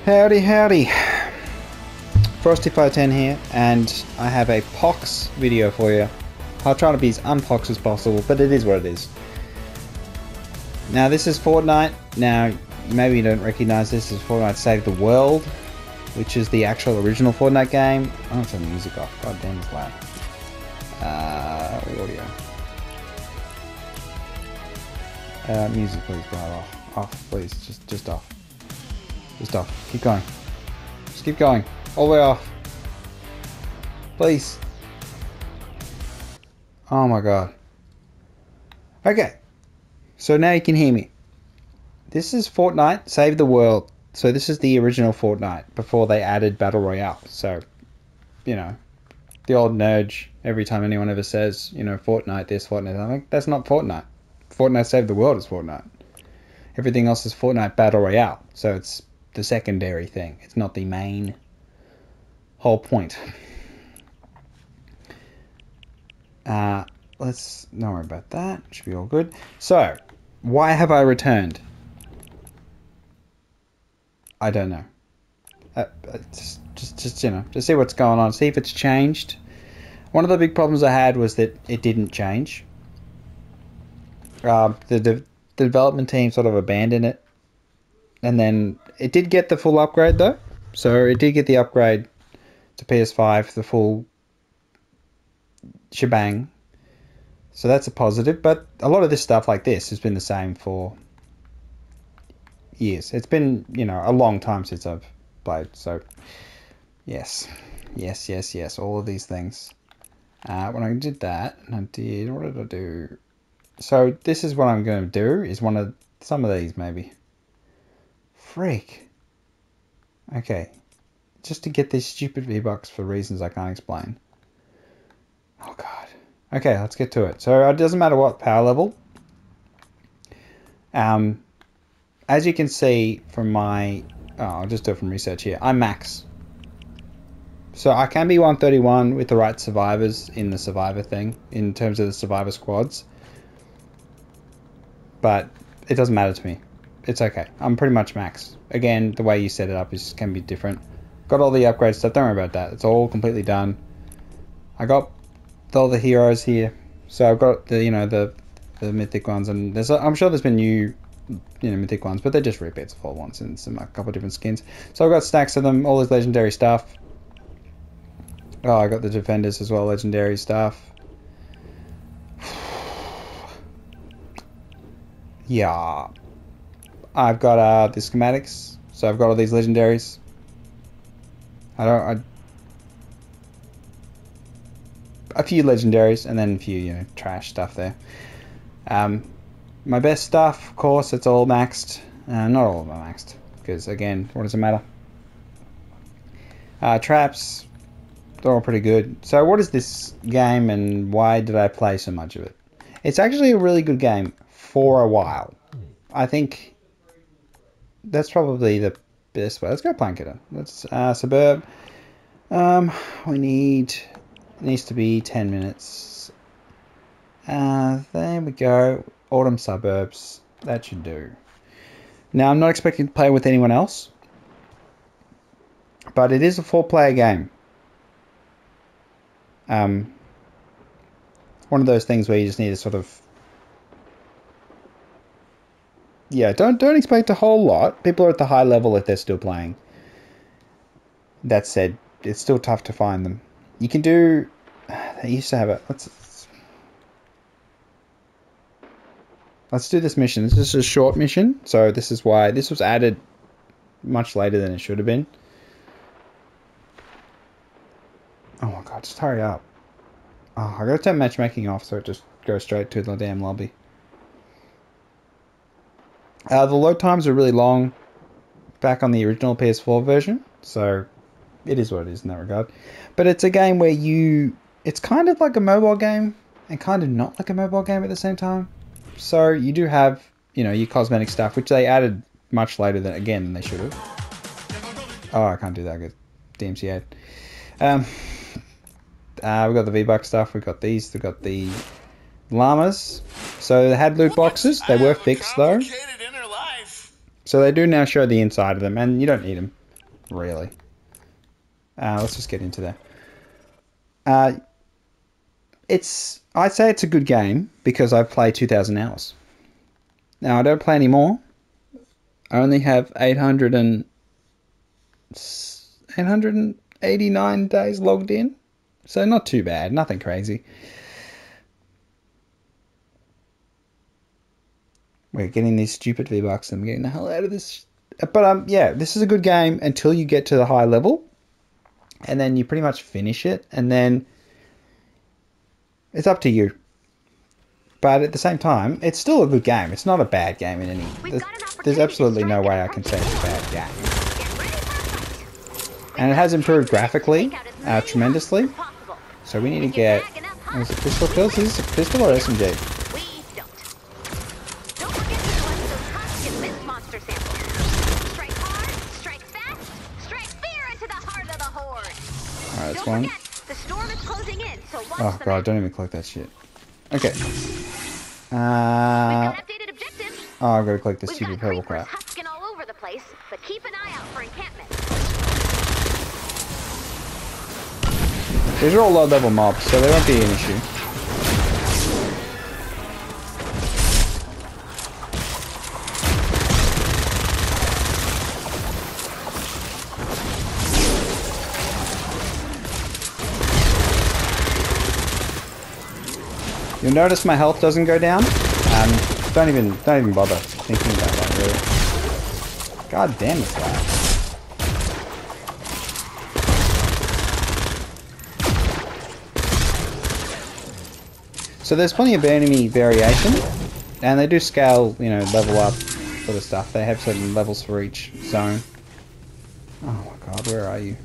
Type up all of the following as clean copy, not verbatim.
Howdy, howdy. FrostyFire10 here, and I have a Pox video for you. I'll try to be as unpox as possible, but it is what it is. Now, this is Fortnite. Now, maybe you don't recognize this as Fortnite Save The World, which is the actual original Fortnite game. I don't turn the music off. God damn, it's loud. Audio. Music, please, bro. Off, please. Just off. Just off. Keep going. Just keep going. All the way off. Please. Oh my god. Okay. So now you can hear me. This is Fortnite Save the World. So this is the original Fortnite before they added Battle Royale. So, you know, the old nudge every time anyone ever says, you know, Fortnite this, Fortnite that. I'm like, that's not Fortnite. Fortnite Save the World is Fortnite. Everything else is Fortnite Battle Royale. So it's the secondary thing. It's not the main whole point. Let's not worry about that. Should be all good. So, why have I returned? I don't know. Just you know, to see what's going on, see if it's changed. One of the big problems I had was that it didn't change. The development team sort of abandoned it, and then it did get the full upgrade though. So it did get the upgrade to PS5, the full shebang. So that's a positive, but a lot of this stuff like this has been the same for years. It's been, you know, a long time since I've played. So yes, all of these things. When I did that, what did I do? So this is what I'm going to do, is some of these maybe. Freak. Okay. Just to get these stupid V-Bucks for reasons I can't explain. Oh god. Okay, let's get to it. So it doesn't matter what power level. As you can see from my... Oh, I'll just do it from research here. I'm max. So I can be 131 with the right survivors in the survivor thing, in terms of the survivor squads. But it doesn't matter to me. It's okay. I'm pretty much max. Again, the way you set it up can be different. Got all the upgrade stuff. Don't worry about that. It's all completely done. I got all the heroes here. So I've got the, you know, the mythic ones, and I'm sure there's been new, you know, mythic ones, but they're just repeats of old ones and a couple of different skins. So I've got stacks of them, all this legendary stuff. Oh, I got the defenders as well, legendary stuff. Yeah. I've got the schematics, so I've got all these legendaries. A few legendaries, and then a few, you know, trash stuff there. My best stuff, of course, it's all maxed. Not all of them are maxed, because again, what does it matter? Traps, they're all pretty good. So what is this game, and why did I play so much of it? It's actually a really good game for a while. I think that's probably the best way. Let's go Planketer. Let's Suburb. It needs to be 10 minutes. There we go. Autumn Suburbs. That should do. Now, I'm not expecting to play with anyone else, but it is a 4-player game. One of those things where you just need to sort of... Yeah, don't expect a whole lot. People are at the high level if they're still playing. That said, it's still tough to find them. You can do... They used to have a... Let's do this mission. This is a short mission, so this is why this was added much later than it should have been. Oh my god, just hurry up. Oh, I gotta turn matchmaking off so it just goes straight to the damn lobby. The load times are really long back on the original PS4 version, so it is what it is in that regard. But it's a game where it's kind of like a mobile game and kind of not like a mobile game at the same time. So you do have, you know, your cosmetic stuff, which they added much later than they should have. Oh, I can't do that good. DMCA. We've got the V-Buck stuff. We've got these. We've got the llamas. So they had loot boxes. They were fixed though. So they do now show the inside of them, and you don't need them. really. Let's just get into there. I'd say it's a good game because I've played 2,000 hours. Now, I don't play anymore. I only have 889 days logged in. So not too bad. Nothing crazy. We're getting these stupid V-Bucks and I'm getting the hell out of this. But yeah, this is a good game until you get to the high level. And then you pretty much finish it. And then it's up to you. But at the same time, it's still a good game. It's not a bad game in any... There's absolutely no way I can say it's a bad game. And it has improved graphically tremendously. So we need to get... Is it pistol kills? Is this a pistol or SMG? Alright, that's one. Oh god, don't even click that shit. Okay. Oh, I've got to click this stupid purple crap. All over the place, but keep an eye out for encampments. These are all low-level mobs, so they won't be an issue. You'll notice my health doesn't go down. Don't even bother thinking about that, really. God damn it, that. So there's plenty of enemy variation, and they do scale, you know, level up sort of stuff. They have certain levels for each zone. Oh my god, where are you?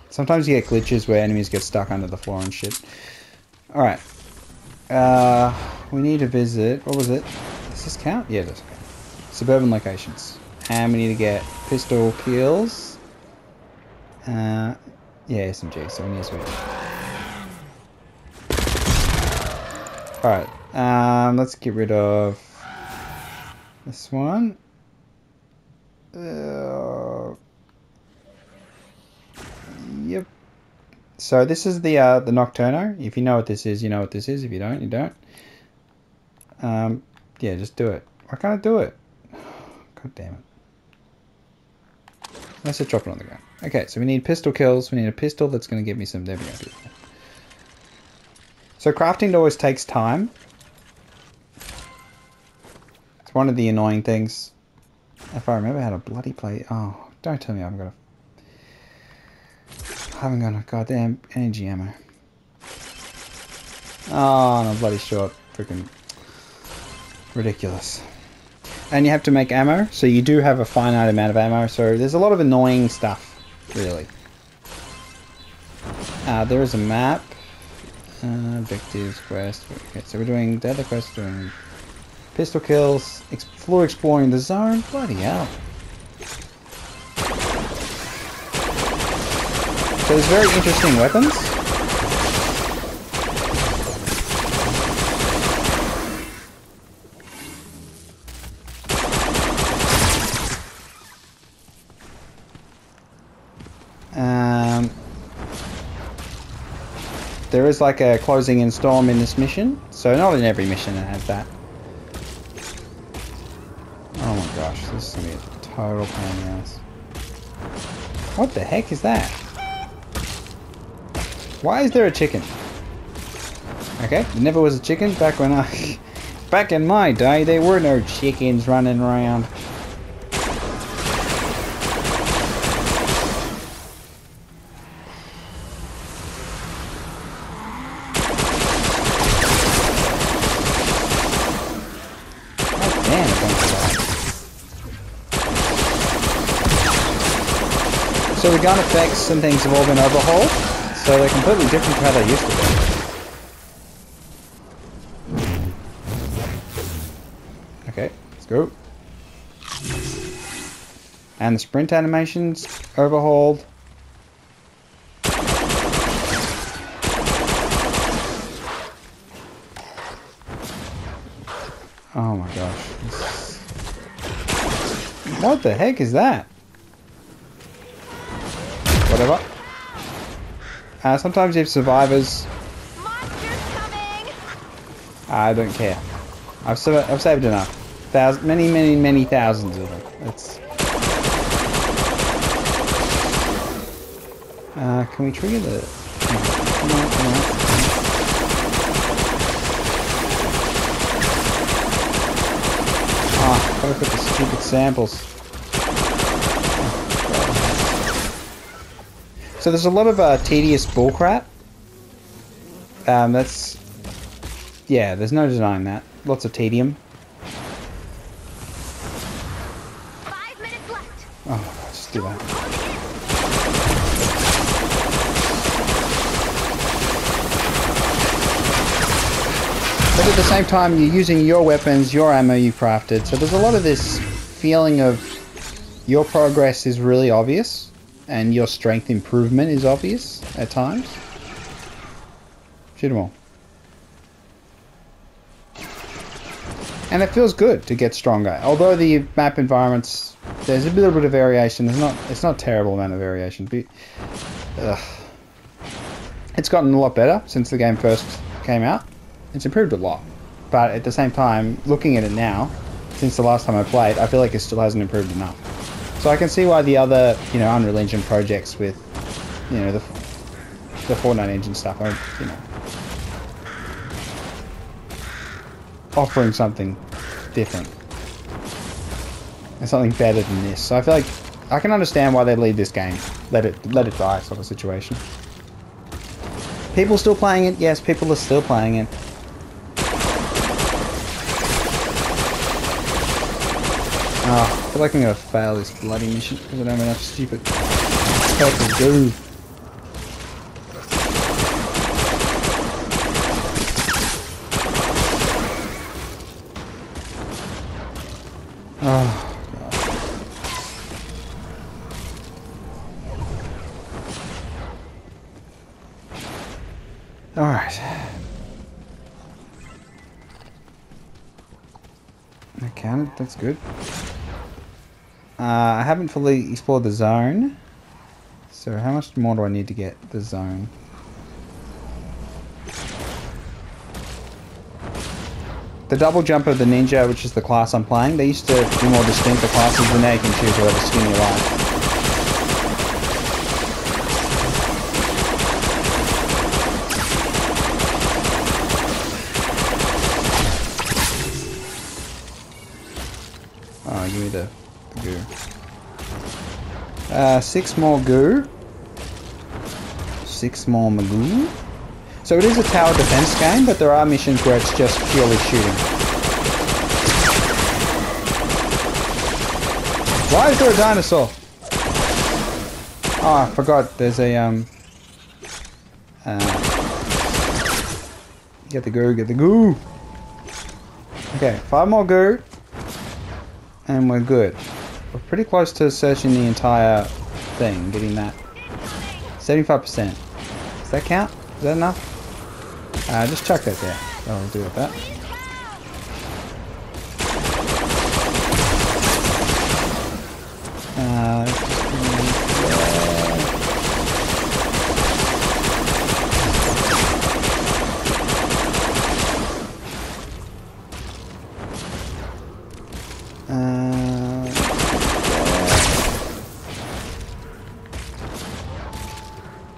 Sometimes you get glitches where enemies get stuck under the floor and shit. Alright. We need to visit... What was it? Does this count? Yeah, it does. Suburban locations. And we need to get pistol kills. Yeah, SMG, so we need to switch. Alright. Let's get rid of... this one. Yep. So this is the Nocturno. If you know what this is, you know what this is. If you don't, you don't. Yeah, just do it. Why can't I do it? God damn it. Let's just drop it on the ground. Okay, so we need pistol kills. We need a pistol that's going to give me some... There we go. Beautiful. So crafting always takes time. It's one of the annoying things. If I remember how to bloody play... Oh, don't tell me I'm going to... I haven't got a goddamn energy ammo. Oh, no, bloody short. Freaking ridiculous. And you have to make ammo, so you do have a finite amount of ammo, so there's a lot of annoying stuff, really. There is a map. Objectives, quest. Okay, so we're doing the other quest, doing pistol kills, floor exploring the zone. Bloody hell. So there's very interesting weapons. There is like a closing in storm in this mission, so not in every mission it has that. Oh my gosh, this is gonna be a total pain in the ass. What the heck is that? Why is there a chicken? Okay, there never was a chicken back when back in my day, there were no chickens running around. So the gun effects and things have all been overhauled, so they're completely different to how they used to be. Okay, let's go. And the sprint animations overhauled. Oh my gosh. What the heck is that? Whatever. Sometimes you have survivors. Monsters coming! I don't care. I've saved enough. Many thousands of them. That's. Can we trigger the? Come on. Gotta put the stupid samples. So there's a lot of tedious bullcrap. Yeah, there's no denying that. Lots of tedium. 5 minutes left. Oh, just do that. But at the same time, you're using your weapons, your ammo you crafted. So there's a lot of this feeling of your progress is really obvious, and your strength improvement is obvious at times. Shoot them all. And it feels good to get stronger. Although the map environments, there's a little bit of variation. It's not a terrible amount of variation. But, it's gotten a lot better since the game first came out. It's improved a lot. But at the same time, looking at it now, since the last time I played, I feel like it still hasn't improved enough. So I can see why the other, Unreal Engine projects with, the Fortnite engine stuff are, offering something different and something better than this. So I feel like I can understand why they leave this game, let it die sort of situation. People still playing it? Yes, people are still playing it. Oh, I feel like I'm gonna fail this bloody mission because I don't have enough stupid purple goo. Oh, God. Alright. I counted, that's good. I haven't fully explored the zone. So how much more do I need to get the zone? The double jump of the ninja, which is the class I'm playing, they used to be more distinct, the classes, but now you can choose whatever skin you like. Oh, give me the goo. 6 more goo. 6 more magoo. So it is a tower defense game, but there are missions where it's just purely shooting. Why is there a dinosaur? Oh, I forgot. There's a get the goo, get the goo. Okay, 5 more goo, and we're good. We're pretty close to searching the entire thing, getting that 75%. Does that count? Is that enough? Just chuck that there. That'll do with that.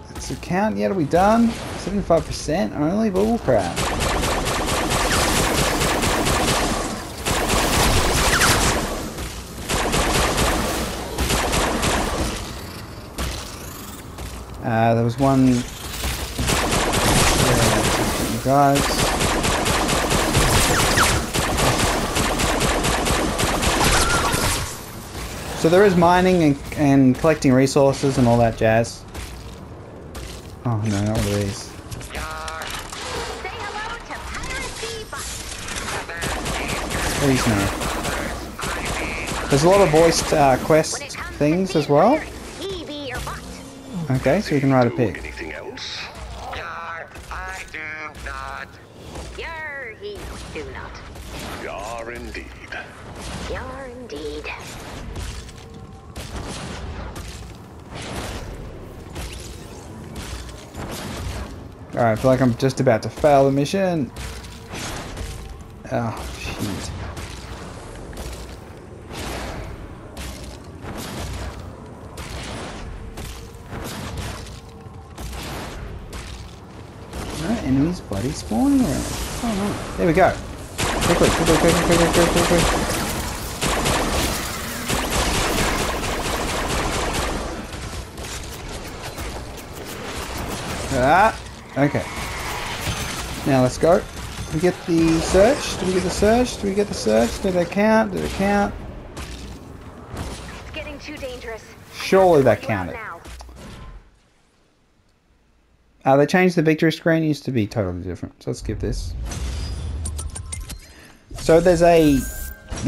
That's the count yet? Are we done? 75% only? Bullcrap. There was one... guys. So there is mining and collecting resources and all that jazz. Oh no, not one of these. Say hello to Piracy Bus. Please no. There's a lot of voiced quest When it comes to things as being well. fired, he be your butt. Okay, so you can ride a pig. Anything else? Yar, I do not. Yar, he do not. Yar indeed. Yar indeed. Alright, I feel like I'm just about to fail the mission. Oh, shit. No enemies bloody spawning around. Oh no. There we go. Quickly, quickly, quickly, quickly, quickly, quickly. Ah, okay. Now let's go. Did we get the search? Did we get the search? Did we get the search? Did it count? Did it count? It's getting too dangerous. Surely that counted. They changed the victory screen. It used to be totally different. So let's skip this. So there's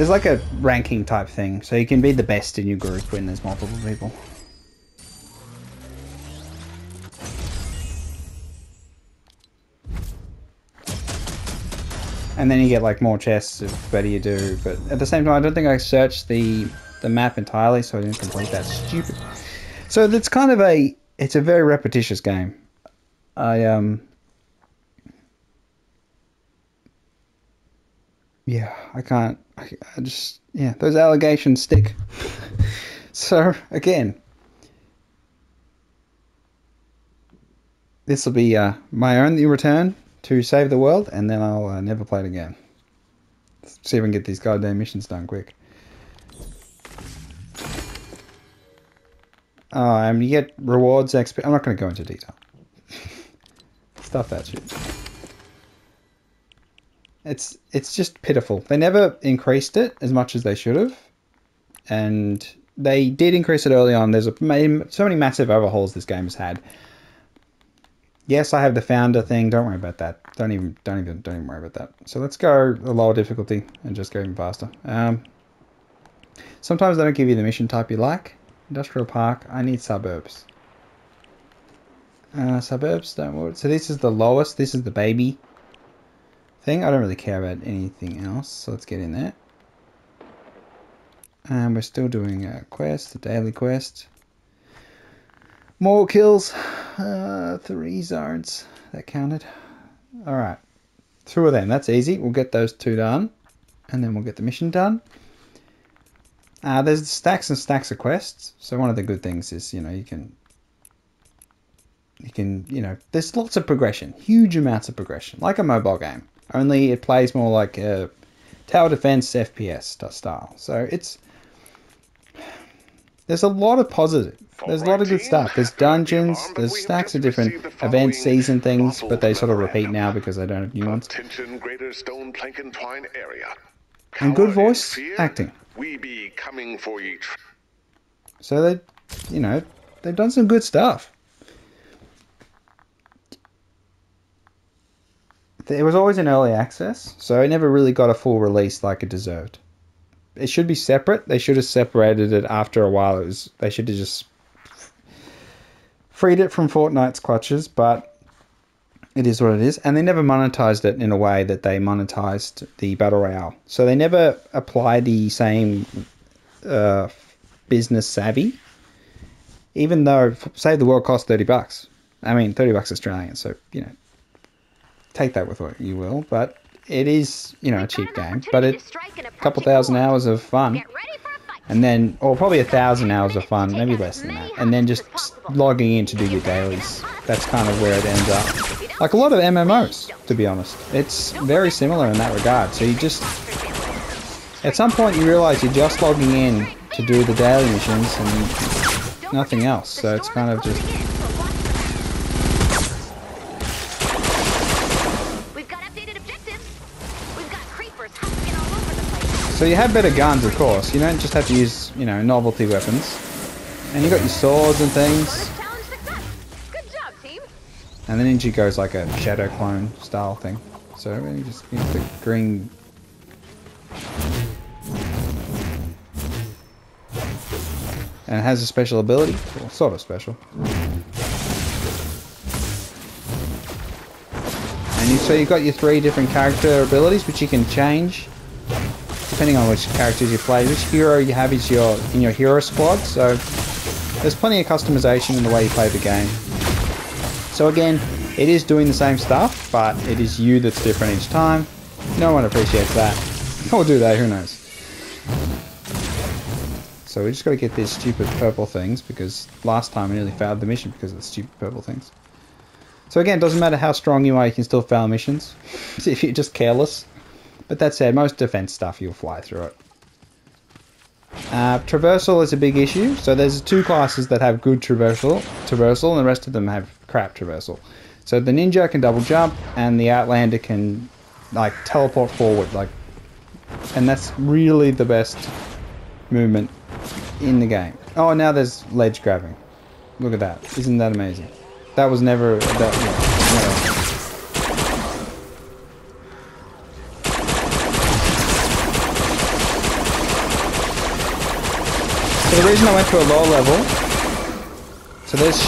like a ranking type thing. So you can be the best in your group when there's multiple people. And then you get like more chests the better you do. But at the same time, I don't think I searched the map entirely, so I didn't complete that. Stupid. So that's kind of it's a very repetitious game. Yeah, I just, yeah, those allegations stick. So, again, this will be my only return to Save the World, and then I'll never play it again. Let's see if I can get these goddamn missions done quick. You get rewards, XP. I'm not going to go into detail. Stuff that shit. It's just pitiful. They never increased it as much as they should have, and they did increase it early on. There's so many massive overhauls this game has had. Yes, I have the founder thing. Don't worry about that. Don't even worry about that. So let's go a lower difficulty and just go even faster. Sometimes they don't give you the mission type you like. Industrial park. I need suburbs. Suburbs don't work. So this is the lowest. This is the baby thing. I don't really care about anything else. So let's get in there. We're still doing a quest, a daily quest. More kills. 3 zones. That counted. Alright. 2 of them. That's easy. We'll get those 2 done. And then we'll get the mission done. There's stacks and stacks of quests. So one of the good things is, you can, there's lots of progression. Huge amounts of progression. Like a mobile game. Only it plays more like a tower defense FPS style. So there's a lot of positive. There's a lot of good stuff. There's dungeons. There's stacks of different event season things, but they sort of repeat now because they don't have new ones. Attention, Greater Stone Plank and Twine area. And good voice acting. We be coming for you. So they've done some good stuff. It was always in early access, so it never really got a full release like it deserved. It should be separate. They should have separated it after a while. They should have just freed it from Fortnite's clutches, but it is what it is. And they never monetized it in a way that they monetized the Battle Royale. So they never applied the same business savvy, even though Save the World cost $30. I mean, $30 Australian, so, take that with what you will, but it is, a cheap game, but it's a couple thousand hours of fun, and then, or probably 1,000 hours of fun, maybe less than that, and then just logging in to do your dailies. That's kind of where it ends up. Like a lot of MMOs, to be honest. It's very similar in that regard. So you just, at some point you realize you're just logging in to do the daily missions and nothing else. So it's kind of just... So you have better guns, of course. You don't just have to use, novelty weapons. And you got your swords and things. And the ninja goes like a shadow clone style thing. So you just use the green. And it has a special ability, well, sort of special. And so you've got your 3 different character abilities, which you can change depending on which characters you play. Which hero you have is in your hero squad, so there's plenty of customization in the way you play the game. So again, it is doing the same stuff, but it is you that's different each time. No one appreciates that. Or do they? Who knows? So we just got to get these stupid purple things, because last time we nearly failed the mission because of the stupid purple things. So again, it doesn't matter how strong you are, you can still fail missions if you're just careless. But that said, most defense stuff you'll fly through it. Traversal is a big issue. So there's 2 classes that have good traversal, and the rest of them have crap traversal. So the ninja can double jump, and the outlander can like teleport forward, and that's really the best movement in the game. Oh, now there's ledge grabbing. Look at that! Isn't that amazing? That was never that. Yeah, no. So the reason I went to a low level, so there's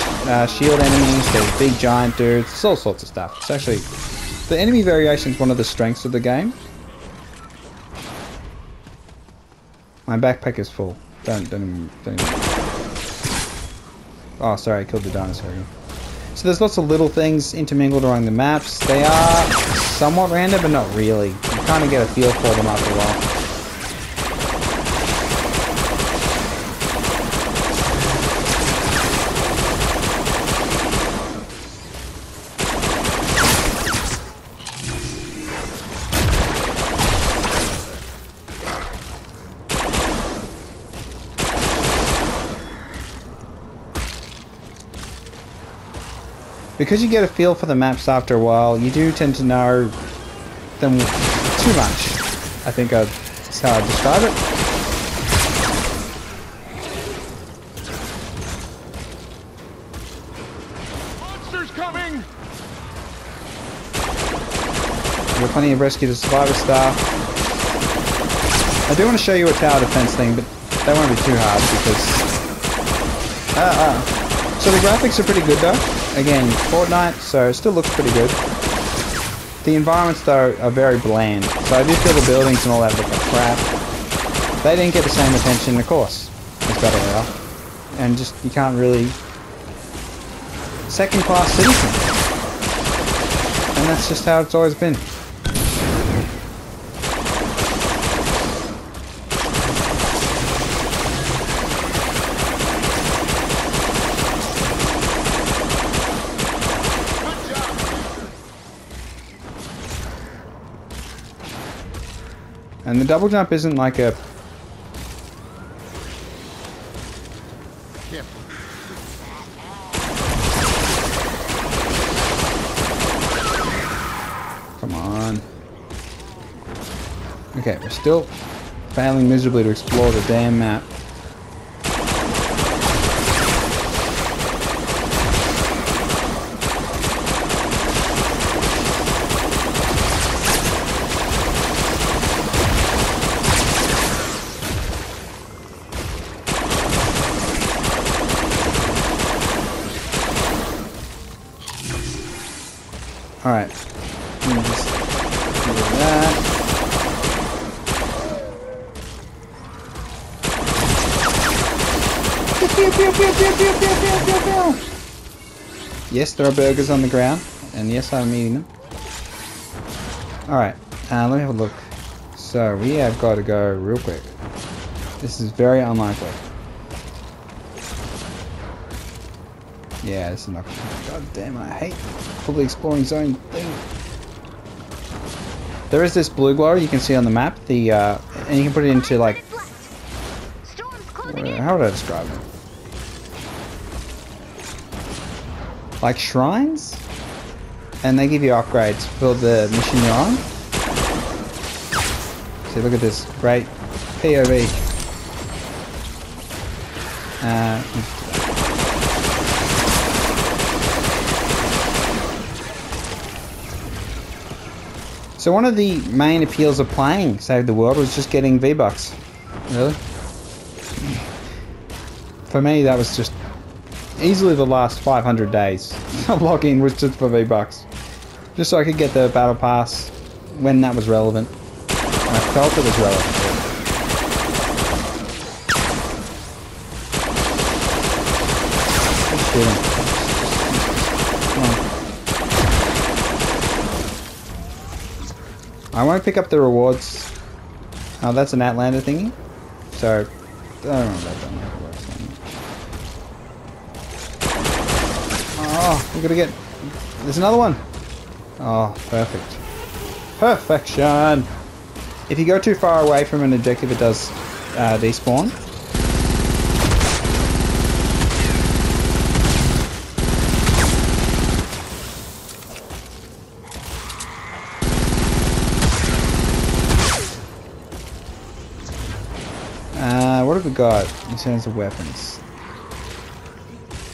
shield enemies, there's big giant dudes, there's all sorts of stuff. It's actually, the enemy variation is one of the strengths of the game. My backpack is full. Don't even. Oh, sorry, I killed the dinosaur again. So there's lots of little things intermingled around the maps. They are somewhat random, but not really. You kind of get a feel for them after a while. Because you get a feel for the maps after a while, you do tend to know them too much. I think that's how I'd describe it. Monsters coming! We've got plenty of Rescue the Survivor stuff. I do want to show you a tower defense thing, but that won't be too hard because... So the graphics are pretty good though. Again, Fortnite, so it still looks pretty good. The environments though are very bland, so I do feel the buildings and all that look like crap. They didn't get the same attention, of course, as Battle Royale. And just, you can't really... Second-class citizen. And that's just how it's always been. And the double jump isn't like a... Come on. Okay, we're still failing miserably to explore the damn map. Alright, let me just do that. Pew, pew, pew, pew, pew, pew, pew, pew, pew. Yes, there are burgers on the ground, and yes, I'm eating them. Alright, let me have a look. So, we have got to go real quick. This is very unlikely. Yeah, this is not gonna happen. God damn, I hate fully exploring zone thing. There is this blue glow you can see on the map, and you can put it into like... How would I describe it? Like shrines? And they give you upgrades for the mission you're on. See, look at this great POV. So one of the main appeals of playing Save the World was just getting V-Bucks. Really? for me, that was just easily the last 500 days of logging was just for V-Bucks. Just so I could get the battle pass when that was relevant. I felt it was relevant. Just shoot him. Come on. I won't pick up the rewards. Oh, that's an Outlander thingy. So, I don't know about that. Oh, we gotta get... There's another one. Oh, perfect. Perfection! If you go too far away from an objective, it does despawn. What have we got in terms of weapons?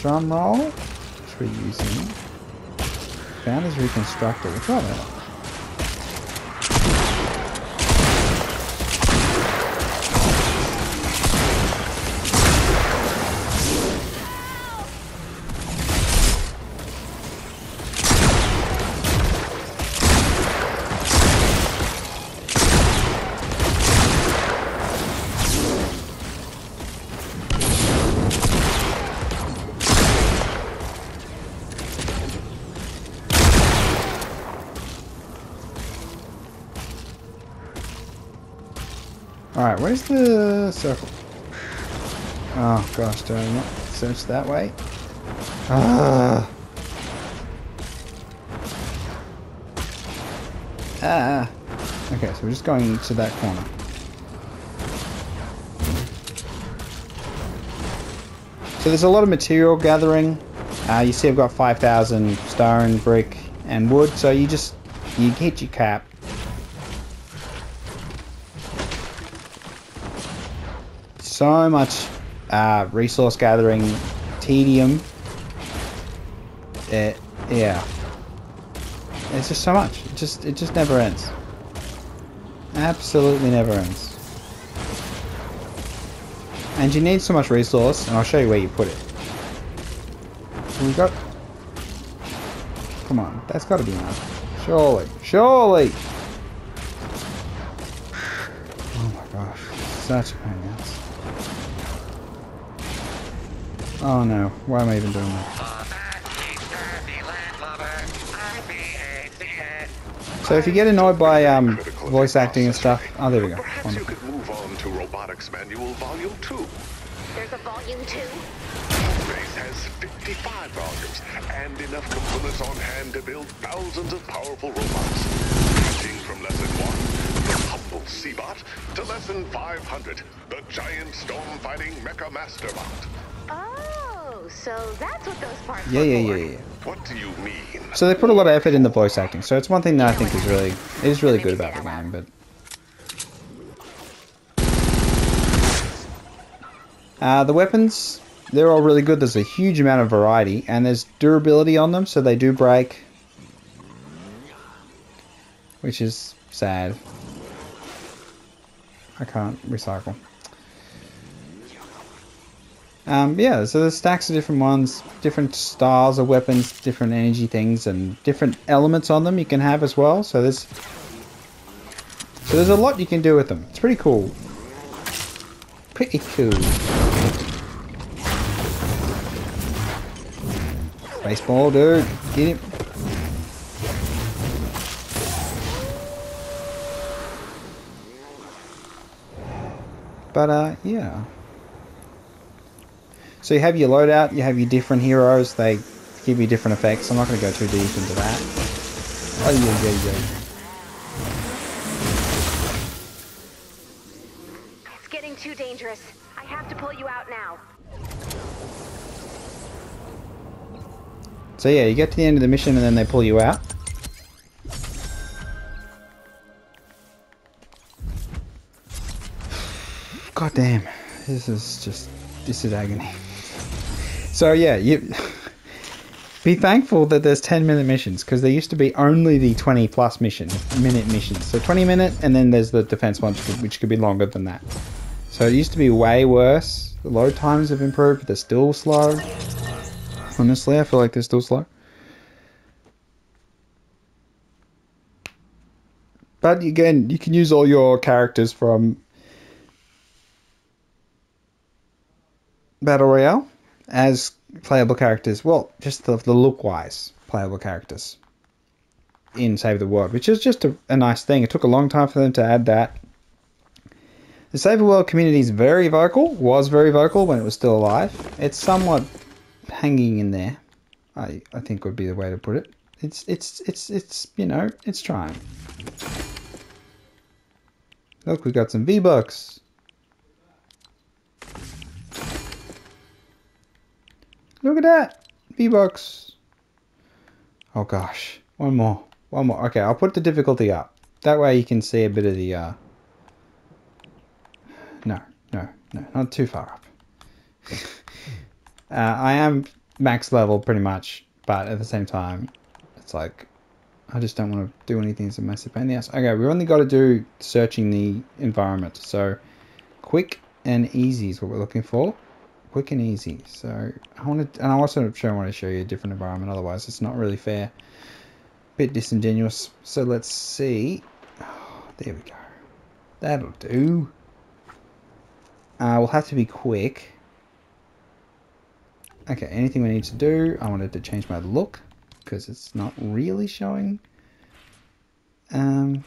Drum roll, which we're using. Founders Reconstructor, we'll try that. Alright, where's the circle? Oh gosh, do I not search that way? Ah. Okay, so we're just going to that corner. So there's a lot of material gathering. You see I've got 5,000 stone, brick, and wood, so you hit your cap. So much resource gathering, tedium. Yeah, it's just so much. It just never ends. Absolutely never ends. And you need so much resource, and I'll show you where you put it. We got. Come on, that's got to be enough. Surely, surely. Oh my gosh, such a pain in the ass. Oh no, why am I even doing that? So if you get annoyed by voice acting and stuff, oh there we go. Perhaps Wonderful. you could move on to Robotics Manual Volume 2. There's a volume 2. Base has 55 volumes and enough components on hand to build thousands of powerful robots. Ranging from Lesson 1, the humble Seabot, to Lesson 500, the giant storm-fighting Mecha Masterbot. Oh, so that's what those parts were Yeah. What do you mean? So they put a lot of effort in the voice acting. So it's one thing that I think is really good about the game. But the weapons, they're all really good. There's a huge amount of variety, and there's durability on them, so they do break, which is sad. I can't recycle. Yeah, so there's stacks of different ones, different styles of weapons, different energy things, and different elements on them you can have as well. So there's a lot you can do with them. It's pretty cool. Pretty cool. Baseball, dude. Get him. But, yeah. So you have your loadout, you have your different heroes, they give you different effects. I'm not going to go too deep into that. Oh, yeah. It's getting too dangerous. I have to pull you out now. So yeah, you get to the end of the mission and then they pull you out. God damn, this is agony. So yeah, you be thankful that there's 10-minute missions, because there used to be only the 20+ minute missions. So 20 minute, and then there's the defense ones which could be longer than that. So it used to be way worse. The load times have improved, but they're still slow. Honestly, I feel like they're still slow. But again, you can use all your characters from Battle Royale as playable characters. Well, just the look-wise playable characters in Save the World, which is just a nice thing. It took a long time for them to add that. The Save the World community is very vocal, was very vocal when it was still alive. It's somewhat hanging in there, I think would be the way to put it. It's you know, it's trying. Look, we got some V-Bucks. Look at that! V-Bucks. Oh gosh. One more. One more. Okay, I'll put the difficulty up. That way you can see a bit of the... No, not too far up. I am max level pretty much, but at the same time, it's like, I just don't want to do anything that's a massive pain in the ass. Okay, we've only got to do searching the environment. So, quick and easy is what we're looking for. Quick and easy. So, I want to, and I also want to show you a different environment, otherwise it's not really fair. Bit disingenuous. So let's see. Oh, there we go. That'll do. We'll have to be quick. Okay, anything we need to do. I wanted to change my look because it's not really showing. I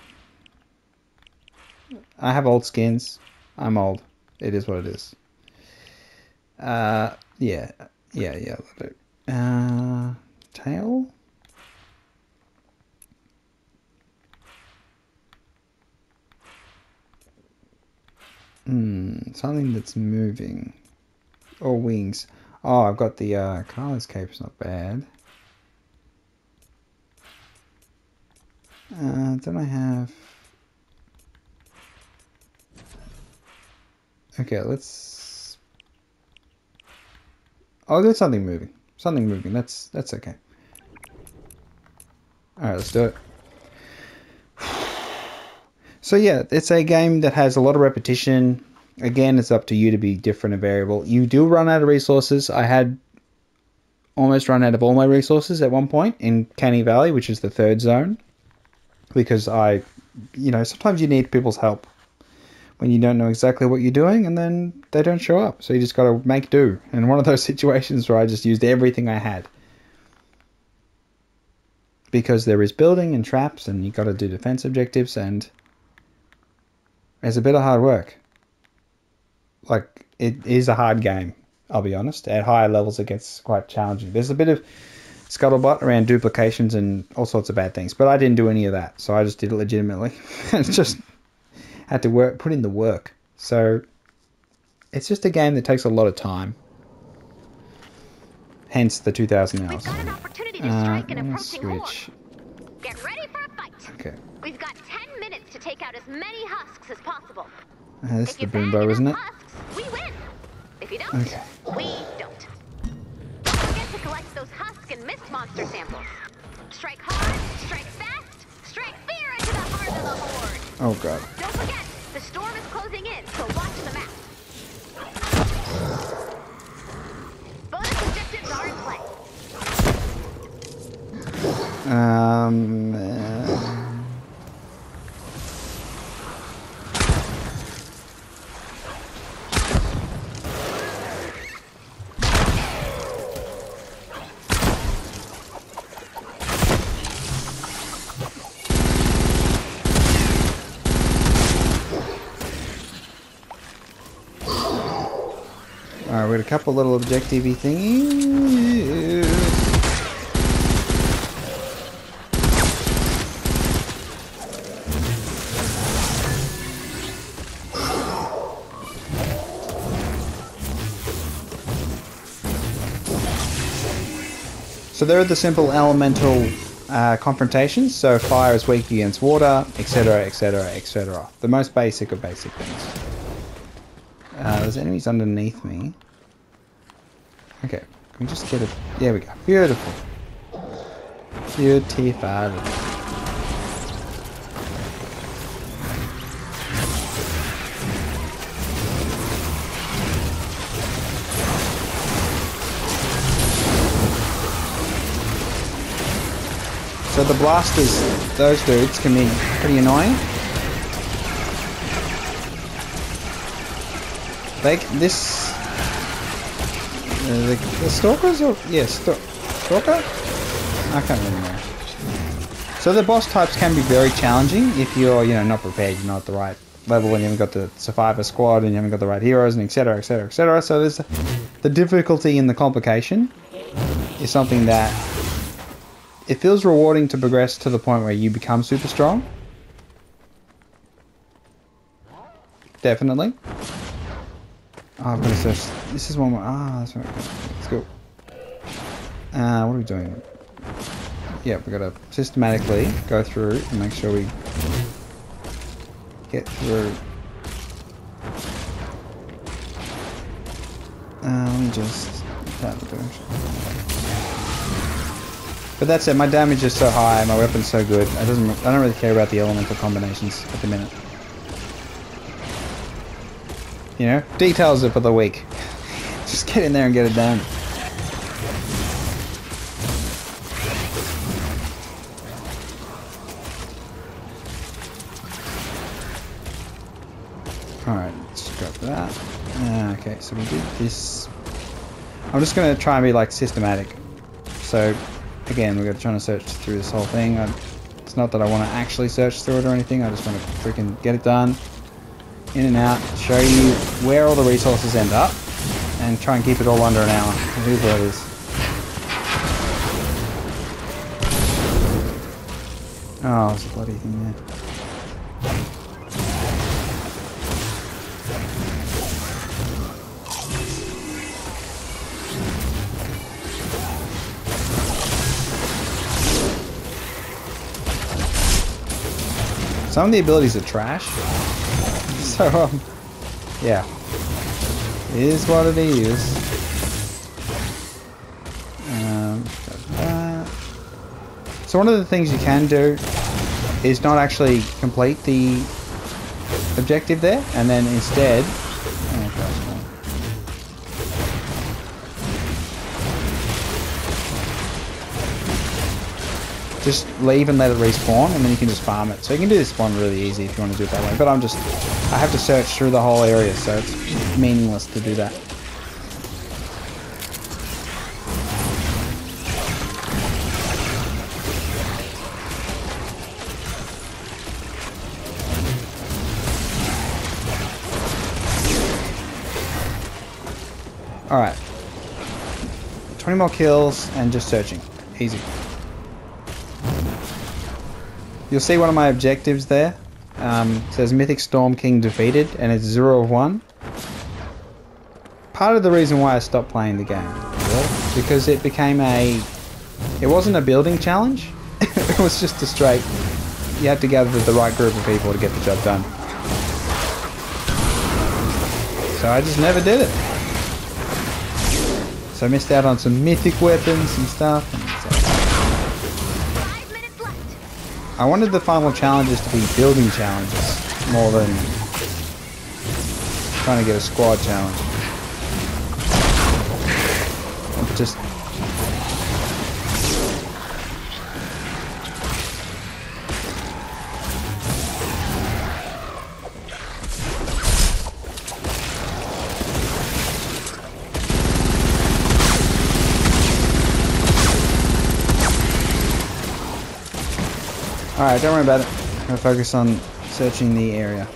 have old skins. I'm old. It is what it is. Yeah. Tail? Something that's moving. Or wings. Oh, I've got the Carla's cape's not bad. Don't I have... Okay, let's... Oh, there's something moving. Something moving. That's okay. Alright, let's do it. So yeah, it's a game that has a lot of repetition. Again, it's up to you to be different and variable. You do run out of resources. I had almost run out of all my resources at one point in Canny Valley, which is the third zone. Because you know, sometimes you need people's help when you don't know exactly what you're doing and then they don't show up. So you just got to make do. And one of those situations where I just used everything I had. Because there is building and traps and you got to do defense objectives and it's a bit of hard work. Like, it is a hard game, I'll be honest. At higher levels it gets quite challenging. There's a bit of scuttlebutt around duplications and all sorts of bad things. But I didn't do any of that. So I just did it legitimately. It's just had to put in the work. So it's just a game that takes a lot of time. Hence the 2,000 hours. We've got an opportunity to strike an approaching switch. horde. Get ready for a fight. Okay. We've got 10 minutes to take out as many husks as possible. This is If the you bag boombo, isn't it? enough husks, we win. If you don't, Okay. we don't. Don't forget to collect those husk and mist monster samples. Strike hard, strike fast, strike fear into the heart of the horde. Oh god. Don't forget, the storm is closing in, so watch the map. Bonus objectives are in play. Alright, we got a couple little objective-y thingies. So there are the simple elemental confrontations. So fire is weak against water, etc, etc, etc. The most basic of basic things. There's enemies underneath me. Okay, can we just get it? There we go. Beautiful. Beautiful. So the blasters, those dudes, can be pretty annoying. The stalkers or stalker? I can't remember. So the boss types can be very challenging if you're, not prepared, you're not at the right level, and you haven't got the survivor squad, and you haven't got the right heroes, and etc, etc, etc. So there's the difficulty and the complication is something that it feels rewarding to progress to the point where you become super strong. Definitely. Oh, I've got to search. This is one more. Ah, that's right. Let's go. What are we doing? Yeah, we've got to systematically go through and make sure we get through. Let me just tap the direction. But that's it. My damage is so high. My weapon's so good. I don't really care about the elemental combinations at the minute. Details are for the weak. Just get in there and get it done. Alright, let's go for that. Okay, so we did this. I'm just going to try and be like systematic. So, again, we're trying to search through this whole thing. It's not that I want to actually search through it or anything. I just want to freaking get it done. In and out, show you where all the resources end up, and try and keep it all under an hour. Who's what it is. Oh, there's a bloody thing there. Some of the abilities are trash. So, yeah. It is what it is. So one of the things you can do is not actually complete the objective there, and then instead... just leave and let it respawn, and then you can just farm it. So you can do this one really easy if you want to do it that way. But I have to search through the whole area, so it's meaningless to do that. Alright. 20 more kills and just searching. Easy. You'll see one of my objectives there. Says Mythic Storm King defeated, and it's 0 of 1. Part of the reason why I stopped playing the game, because it became it wasn't a building challenge. It was just a straight, you had to gather the right group of people to get the job done. So I just never did it. So I missed out on some mythic weapons and stuff. I wanted the final challenges to be building challenges more than trying to get a squad challenge. Just alright, don't worry about it. I'm going to focus on searching the area.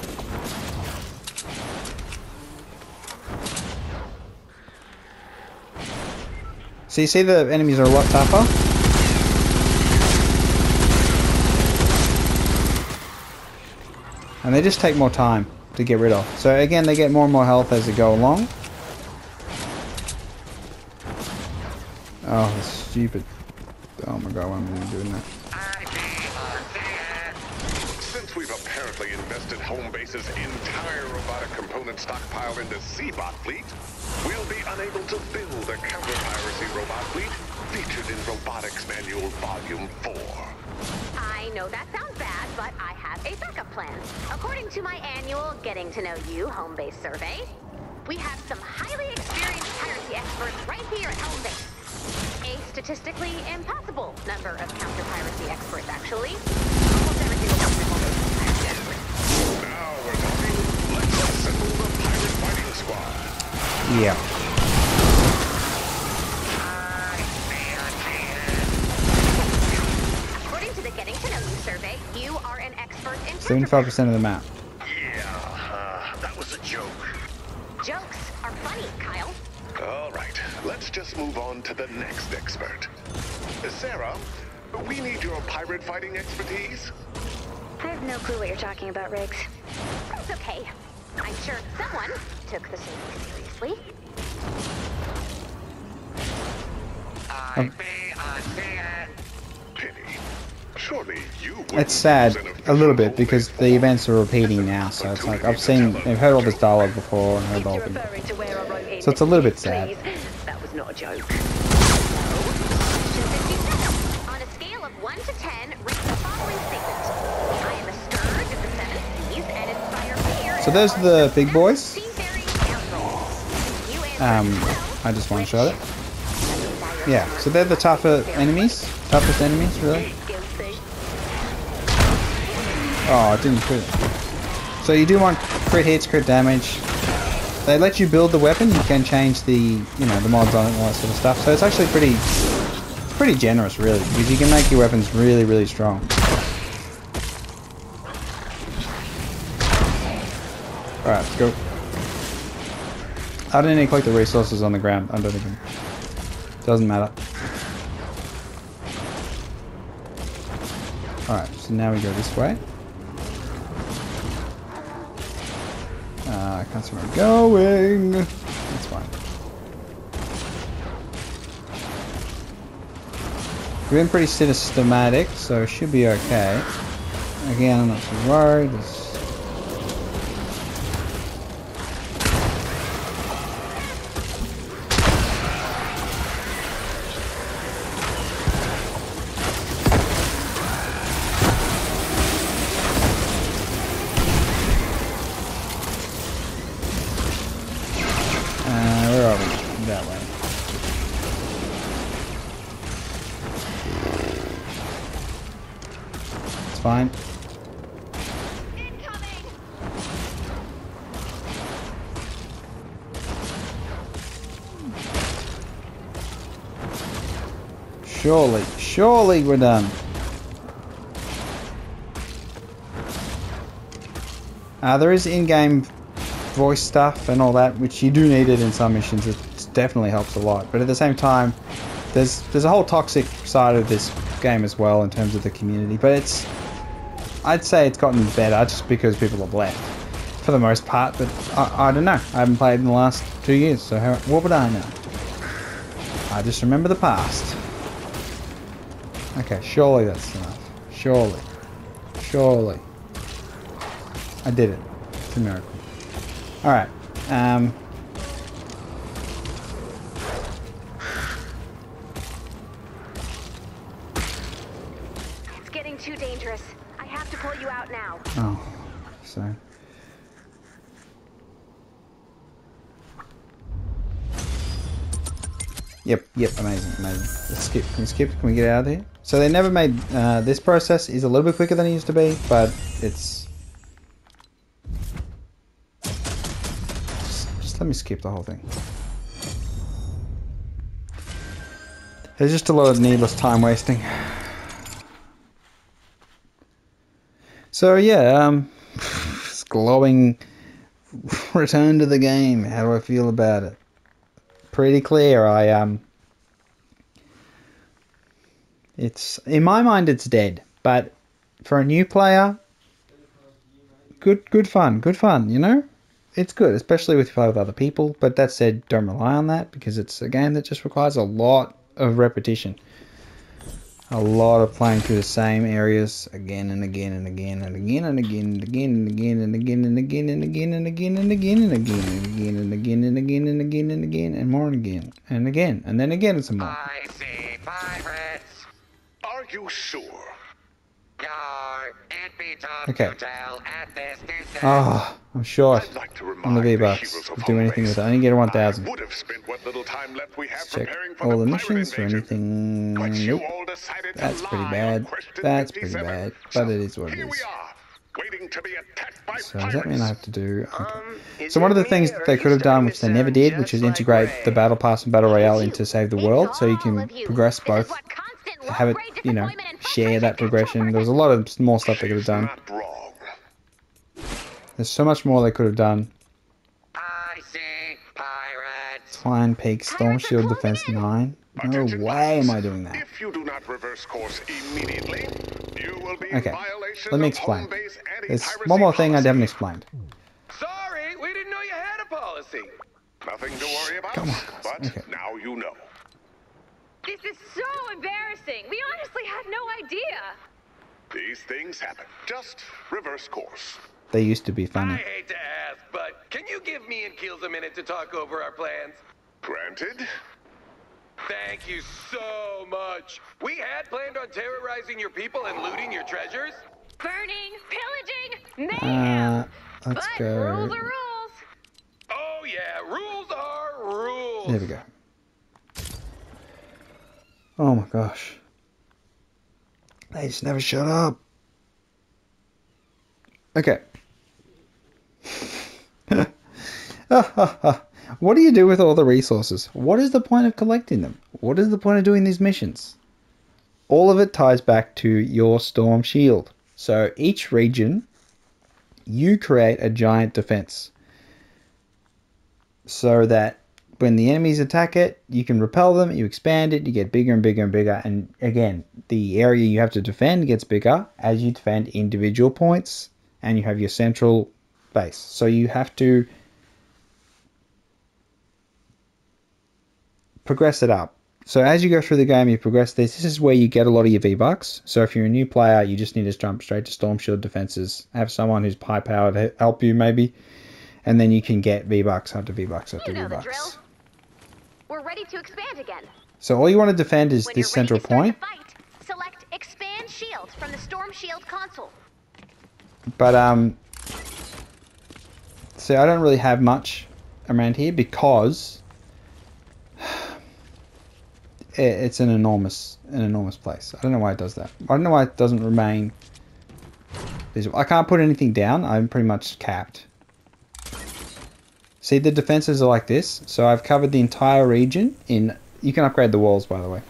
So you see the enemies are a lot tougher. And they just take more time to get rid of. So again, they get more and more health as they go along. Oh, that's stupid. Oh my god, why am I doing that? Since we've apparently invested Homebase's entire robotic component stockpile into Seabot fleet, we'll be unable to build a counter-piracy robot fleet featured in Robotics Manual Volume 4. I know that sounds bad, but I have a backup plan. According to my annual Getting to Know You Homebase survey, we have some highly experienced piracy experts right here at Homebase. A statistically impossible number of counter-piracy experts, actually. Almost every single person is a joke. Now we're talking. Let's assemble the pirate fighting squad. Yeah. According to the Getting to Know You survey, you are an expert in 75% of the map. Yeah, that was a joke. Jokes are funny, Kyle. All right, let's just move on to the next expert. Sarah, we need your pirate fighting expertise. I have no clue what you're talking about, Riggs. That's okay. I'm sure someone took the safety seriously. Pity. Surely you would. It's sad a little bit because the events are repeating now, so it's like I've heard all this dialogue before and heard all of it. So it's a little bit sad. That was not a joke. On a scale of 1 to 10, rate the following statement. I am a scourge of the seven seas and inspire fear. So those are the big boys. Seafaring scoundrels. I just one shot it. Yeah, so they're the toughest enemies, really. Oh, it didn't crit. So you do want crit hits, crit damage. They let you build the weapon. You can change the, the mods on it and all that sort of stuff. So it's actually pretty generous, really, because you can make your weapons really, really strong. All right, let's go. I don't need to collect the resources on the ground. I don't even. Doesn't matter. Alright, so now we go this way. I can't see where I'm going. That's fine. We've been pretty systematic, so it should be okay. Again, I'm not too worried. Where are we? That way. It's fine. Surely we're done. There is in-game voice stuff and all that, which you do need it in some missions. It definitely helps a lot. But at the same time, there's a whole toxic side of this game as well in terms of the community. But I'd say it's gotten better just because people have left for the most part. But I don't know. I haven't played in the last 2 years, so what would I know? I just remember the past. Okay, surely that's enough. Surely. I did it. It's a miracle. Alright. It's getting too dangerous. I have to pull you out now. Oh, so. Yep, amazing. Let's skip. Can we skip? Can we get out of here? So they never made, this process is a little bit quicker than it used to be, but it's... Just let me skip the whole thing. There's just a lot of needless time wasting. So yeah, this glowing return to the game. How do I feel about it? Pretty clear. It's in my mind it's dead, but for a new player, good fun, you know? It's good, especially if you play with other people, but that said, don't rely on that because it's a game that just requires a lot of repetition. A lot of playing through the same areas again and again and again and again and again and again and again and again and again and again and again and again and again and again and again and again and again and again and more and again and again and then again and some more. I see pirates. Are you sure? Yar, it be tough Okay. to tell at this distance. Oh, I'm short I'd like to on remind the the V-Bucks heroes to of do home anything base. with it. I didn't get a 1,000. I would have spent what little time left we have Let's check preparing for all the the missions for pirate anything. invasion. But Nope. you all decided to That's pretty lie bad. on question That's pretty 57. bad. So But it is what it here we is. are, waiting to be attacked by So pirates. does that mean I have to do... Okay. Is So one it of the me, things or that are they you could have done, starting which to they never sound did, which just is like integrate Ray? the Battle Pass and Battle Royale into Save the It's World, so you all can of you. progress This is both, what constant low have it, grade you know, disappointment and share that frustration do to a progression. There was a person. lot of more stuff they could have She's done. not wrong. There's so much more they could have done. I see pirates. Twine Peak, Storm Pirates are Shield closing Defense in. 9. No Attention, way am pirates. I doing that. If you do not reverse course immediately, you will be Okay, in violation let me of explain. home base There's anti-piracy one more thing I policy. haven't explained. Sorry, we didn't know you had a policy. Nothing to worry about, Come on. but Okay. now you know. This is so embarrassing. We honestly had no idea. These things happen. Just reverse course. They used to be I funny. hate to ask, but can you give me and Keels a minute to talk over our plans? Granted. Thank you so much. We had planned on terrorizing your people and looting your treasures. Burning, pillaging, mayhem. Let's But go. rules are rules. Oh yeah, rules are rules. There we go. Oh my gosh. They just never shut up. Okay. What do you do with all the resources? What is the point of collecting them? What is the point of doing these missions? All of it ties back to your storm shield. So each region, you create a giant defense. So that when the enemies attack it, you can repel them, you expand it, you get bigger and bigger and bigger. And again, the area you have to defend gets bigger as you defend individual points and you have your central base. So you have to progress it up. So as you go through the game, you progress this. This is where you get a lot of your V-Bucks. So if you're a new player, you just need to jump straight to Storm Shield defenses. Have someone who's high powered to help you maybe. And then you can get V-Bucks after V-Bucks after You know the drill. V-Bucks. We're ready to expand again. So all you want to defend is When this you're ready central to start point. the fight, select Expand Shield from the Storm Shield console. But so I don't really have much around here because it's an enormous place. I don't know why it does that. I don't know why it doesn't remain visible. I can't put anything down. I'm pretty much capped. See, the defenses are like this. So I've covered the entire region in... You can upgrade the walls, by the way.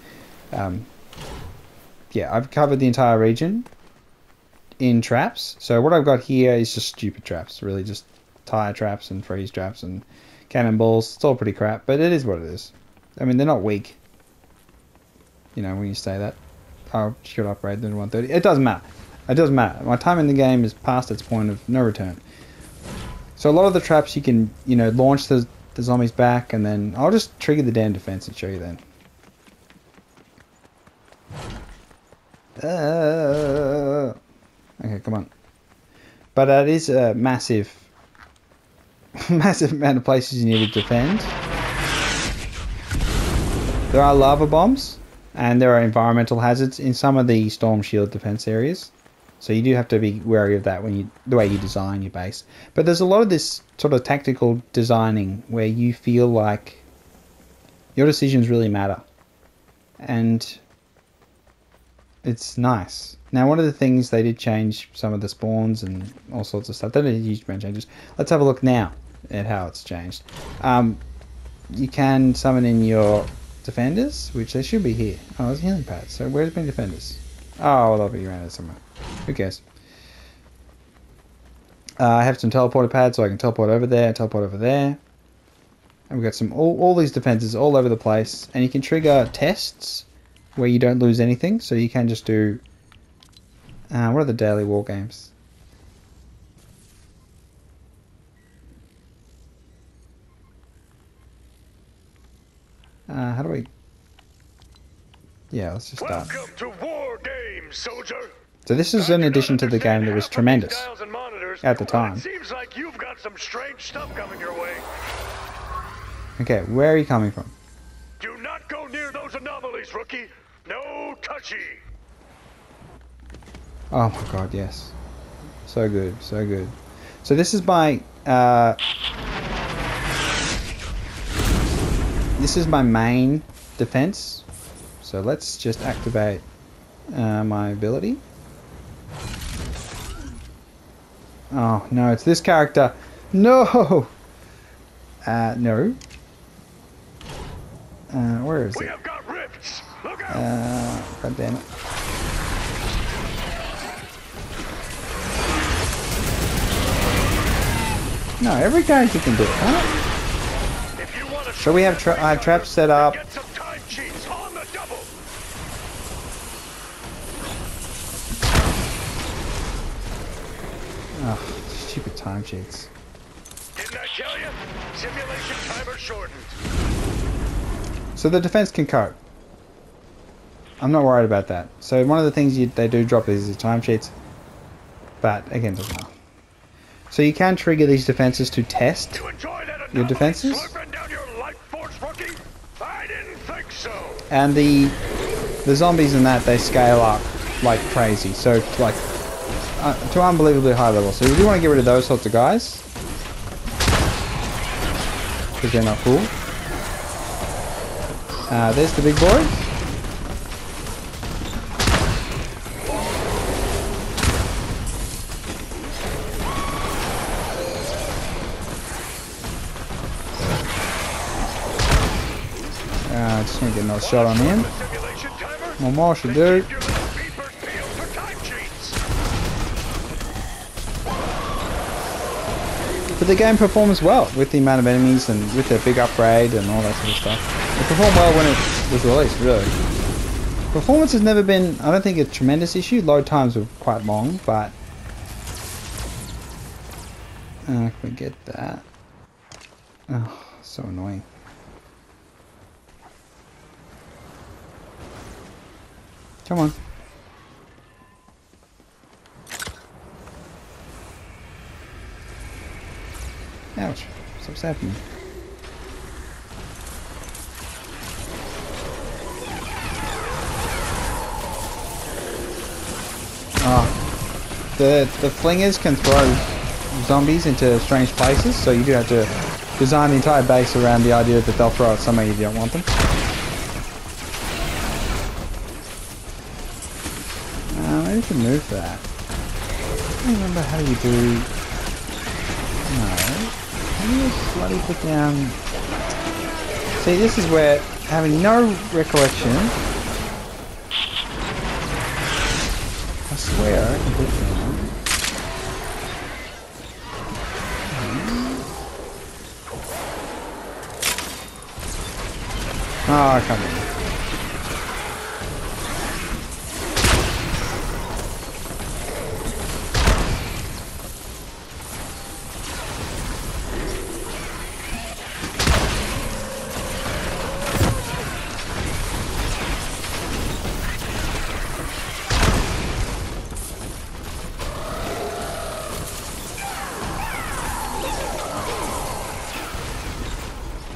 Yeah, I've covered the entire region in traps. So what I've got here is just stupid traps. Really just tire traps and freeze traps and cannonballs. It's all pretty crap, but it is what it is. I mean, they're not weak. You know, when you say that. I should upgrade them to 130. It doesn't matter. It doesn't matter. My time in the game is past its point of no return. So a lot of the traps you can, you know, launch the zombies back, and then I'll just trigger the damn defense and show you then. Okay, come on. But it is a massive, massive amount of places you need to defend. There are lava bombs, and there are environmental hazards in some of the storm shield defense areas. So you do have to be wary of that when the way you design your base. But there's a lot of this sort of tactical designing where you feel like your decisions really matter. And it's nice. Now, one of the things they did change some of the spawns and all sorts of stuff. They did huge amount of changes. Let's have a look now at how it's changed. You can summon in your defenders, which they should be here. Oh, there's healing pads. So where's been defenders? Oh, well, they'll be around there somewhere. Who cares? I have some teleporter pads, so I can teleport over there, teleport over there. And we've got some all these defenses all over the place. And you can trigger tests where you don't lose anything. So you can just do... what are the daily war games? How do we... Yeah, let's just start. Welcome to War Games, soldier. So this is in addition to the game that was tremendous at the time. It seems like you've got some strange stuff coming your way. Okay, where are you coming from? Do not go near those anomalies, rookie. No touchy. Oh my god, yes. So good, so good. So this is my main defense. So let's just activate my ability. Oh no, it's this character. No! No. Where is We it? have got rifts. Look out. God damn it. No, every character can do it, huh? If you want to So we have I have traps set up. get some time cheats on the double. Oh, stupid time cheats. Didn't I tell you? Simulation timer shortened. So the defense can cope. I'm not worried about that. So one of the things they do drop is the time sheets. But again, doesn't matter. So you can trigger these defenses to test You enjoy that your defenses. slurping down your life force, rookie? I didn't think so. And the zombies in that, they scale up like crazy. So like to unbelievably high levels. So you do want to get rid of those sorts of guys. Because they're not cool. There's the big boy. Just gonna get another shot on him. Simulation timer. One more should do. Keep your little beepers peeled for time cheats. But the game performs well with the amount of enemies and with the big upgrade and all that sort of stuff. It performed well when it was released, really. Performance has never been, I don't think, a tremendous issue. Load times were quite long, but... forget that. Oh, so annoying. Come on. Ouch. What's happening? Oh. The flingers can throw zombies into strange places, so you do have to design the entire base around the idea that they'll throw it somewhere you don't want them. Maybe you can move that. I don't remember how you do... No. How do you bloody put down... See, this is where, having no recollection... I swear I can put down... Oh, I can't remember.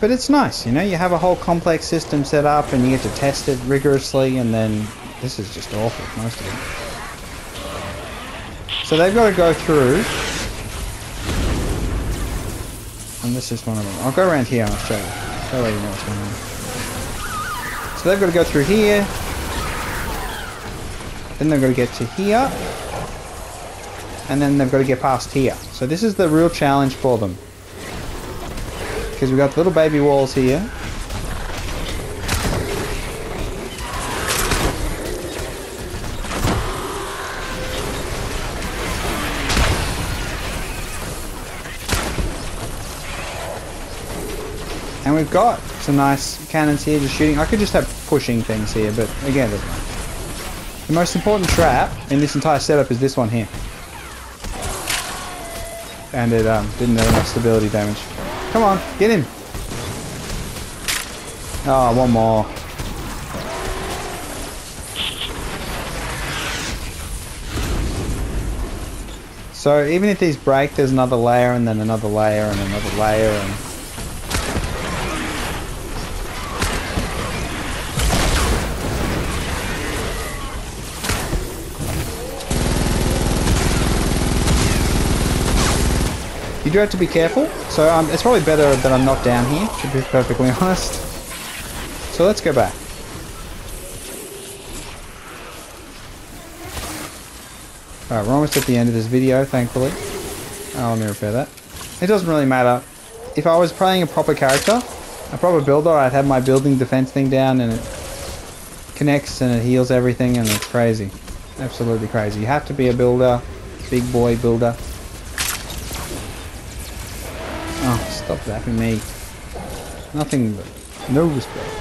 But it's nice, you know, you have a whole complex system set up and you get to test it rigorously, and then this is just awful, most of it. So they've got to go through, and this is one of them. I'll go around here and I'll show you. That way you know what's going on. So they've got to go through here, then they've got to get to here, and then they've got to get past here. So this is the real challenge for them. Because we've got little baby walls here. And we've got some nice cannons here just shooting. I could just have pushing things here, but again, it doesn't matter. The most important trap in this entire setup is this one here. And it didn't have enough stability damage. Come on, get him. Oh, one more. So even if these break, there's another layer and then another layer and another layer and... do have to be careful. So it's probably better that I'm not down here, to be perfectly honest. So let's go back. Alright, we're almost at the end of this video, thankfully. Oh, let me repair that. It doesn't really matter. If I was playing a proper character, a proper builder, I'd have my building defense thing down and it connects and it heals everything and it's crazy. Absolutely crazy. You have to be a builder, big boy builder. Oh, stop zapping me. Nothing but no respect.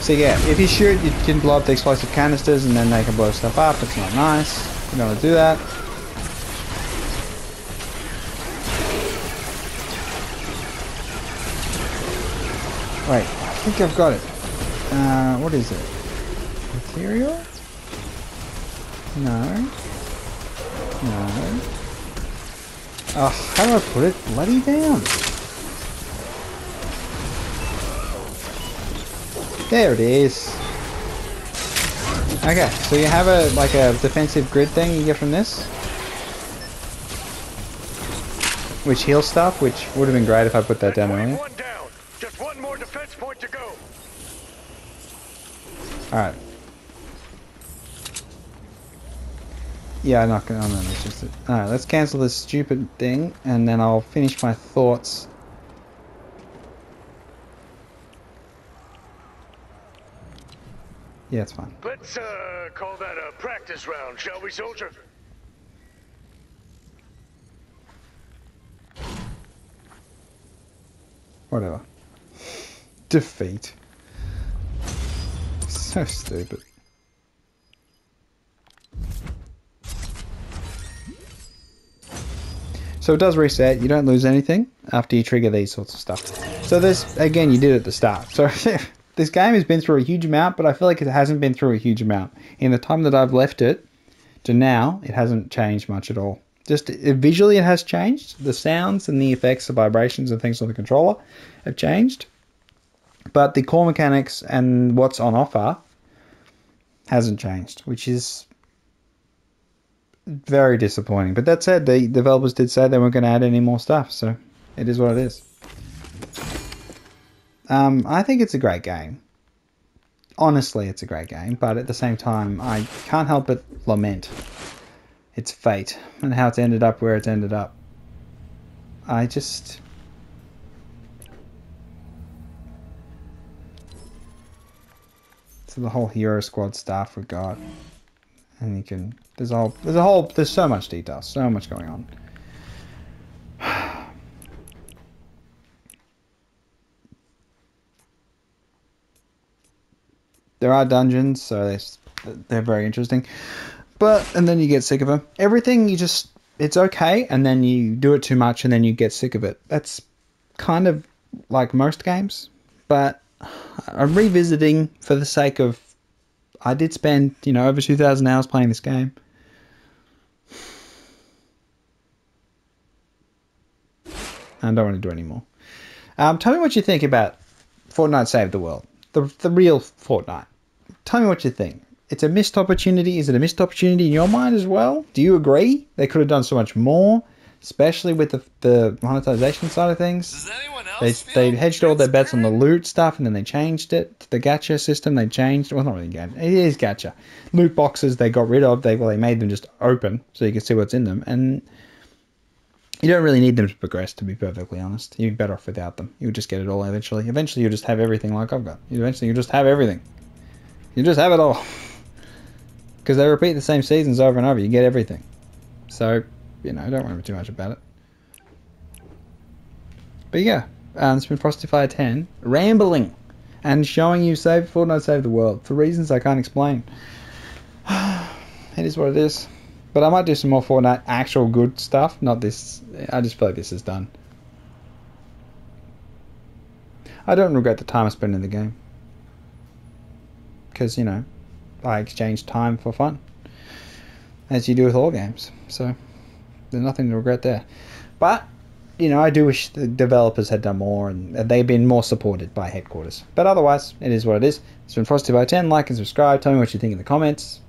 So yeah, if you shoot, you can blow up the explosive canisters and then they can blow stuff up. It's not nice. You don't want to do that. Wait, I think I've got it. What is it? Material? No. No. Oh, how do I put it bloody down? There it is. Okay, so you have a defensive grid thing you get from this, which heals stuff, which would have been great if I put that down earlier. One down. Just one more defense point to go. Alright. Yeah, I'm not gonna. Oh, no, that's just it. Alright, let's cancel this stupid thing, and then I'll finish my thoughts. Yeah, it's fine. Let's call that a practice round, shall we, soldier? Whatever. Defeat. So stupid. So it does reset. You don't lose anything after you trigger these sorts of stuff. So there's, again, you did it at the start. So this game has been through a huge amount, but I feel like it hasn't been through a huge amount. In the time that I've left it to now, it hasn't changed much at all. Just visually it has changed. The sounds and the effects, the vibrations and things on the controller have changed. But the core mechanics and what's on offer hasn't changed, which is very disappointing. But that said, the developers did say they weren't going to add any more stuff, so it is what it is. I think it's a great game. Honestly, it's a great game, but at the same time, I can't help but lament its fate and how it's ended up where it's ended up. I just... So the whole hero squad stuff we got, and you can... There's so much detail, so much going on. There are dungeons, so they're very interesting. And then you get sick of them. Everything, it's okay, and then you do it too much, and then you get sick of it. That's kind of like most games. But I'm revisiting for the sake of... I did spend, over 2,000 hours playing this game. I don't want to do any more. Tell me what you think about Fortnite Save the World. The real Fortnite. Tell me what you think. It's a missed opportunity. Is it a missed opportunity in your mind as well? Do you agree? They could have done so much more, especially with the monetization side of things. Does anyone else They hedged all their bets on the loot stuff, and then they changed it. The gacha system, they changed. Well, not really gacha. It is gacha. Loot boxes they got rid of. They made them just open so you can see what's in them. And you don't really need them to progress, to be perfectly honest. You're better off without them. You'll just get it all eventually. Eventually, you'll just have everything like I've got. Eventually, you'll just have everything. You just have it all. Because they repeat the same seasons over and over. You get everything. So, don't worry too much about it. But yeah, it's been FrostyFire10 rambling and showing you Fortnite Save the World for reasons I can't explain. It is what it is. But I might do some more Fortnite actual good stuff, not this. I just feel like this is done. I don't regret the time I spent in the game. Because, I exchanged time for fun. As you do with all games. So, there's nothing to regret there. But, you know, I do wish the developers had done more and they've been more supported by headquarters. But otherwise, it is what it is. It's been FrostyFire10. Like and subscribe. Tell me what you think in the comments.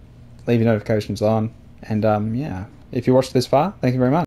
Leave your notifications on. And yeah, if you watched this far, thank you very much.